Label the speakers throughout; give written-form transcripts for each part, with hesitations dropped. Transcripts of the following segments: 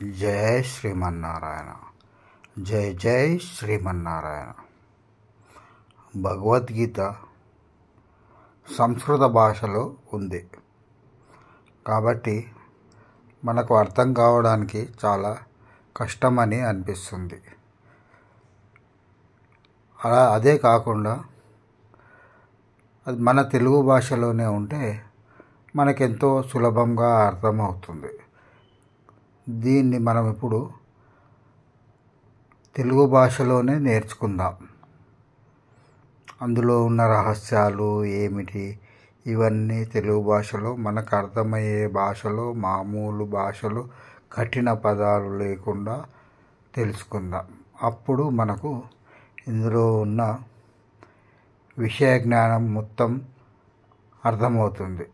Speaker 1: జై శ్రీమన్నారాయణ. జై జై శ్రీమన్నారాయణ. భగవద్గీత సంస్కృత భాషలో ఉంది కాబట్టి మనకు అర్థం కావడానికి చాలా కష్టమని అనిపిస్తుంది. అదే కాకుండా అది మన తెలుగు భాషలోనే ఉంటే మనకెంతో సులభంగా అర్థమవుతుంది. దీన్ని మనం ఇప్పుడు తెలుగు భాషలోనే నేర్చుకుందాం. అందులో ఉన్న రహస్యాలు ఏమిటి ఇవన్నీ తెలుగు భాషలో మనకు అర్థమయ్యే భాషలో, మామూలు భాషలో, కఠిన పదాలు లేకుండా తెలుసుకుందాం. అప్పుడు మనకు ఇందులో ఉన్న విషయ జ్ఞానం మొత్తం అర్థమవుతుంది.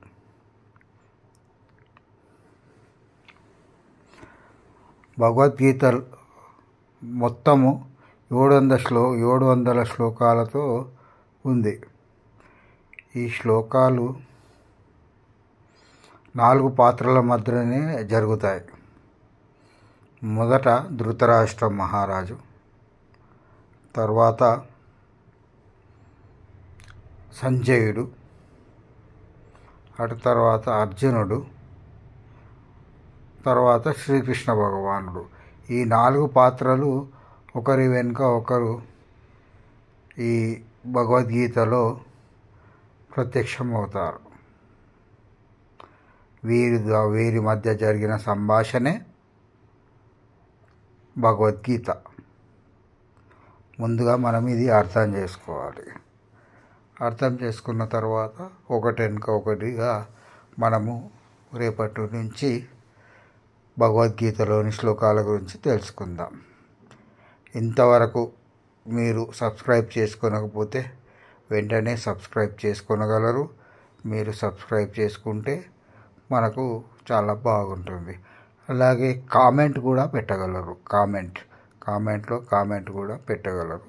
Speaker 1: భగవద్గీత మొత్తము 700 శ్లోకాలతో ఉంది. ఈ శ్లోకాలు 4 పాత్రల మధ్యనే జరుగుతాయి. మొదట ధృతరాష్ట్ర మహారాజు, తర్వాత సంజయుడు, అటు తర్వాత అర్జునుడు, తర్వాత శ్రీకృష్ణ భగవానుడు. ఈ 4 పాత్రలు ఒకరి వెనుక ఒకరు ఈ భగవద్గీతలో ప్రత్యక్షమవుతారు. వీరి మధ్య జరిగిన సంభాషణే భగవద్గీత. ముందుగా మనం ఇది అర్థం చేసుకోవాలి. అర్థం చేసుకున్న తర్వాత ఒకటి వెనుక ఒకటిగా మనము రేపటి నుంచి భగవద్గీతలోని శ్లోకాల గురించి తెలుసుకుందాం. ఇంతవరకు మీరు సబ్స్క్రైబ్ చేసుకోనకపోతే వెంటనే సబ్స్క్రైబ్ చేసుకోగలరు. మీరు సబ్స్క్రైబ్ చేసుకుంటే మనకు చాలా బాగుంటుంది. అలాగే కామెంట్ కూడా పెట్టగలరు. కామెంట్లో కామెంట్ కూడా పెట్టగలరు.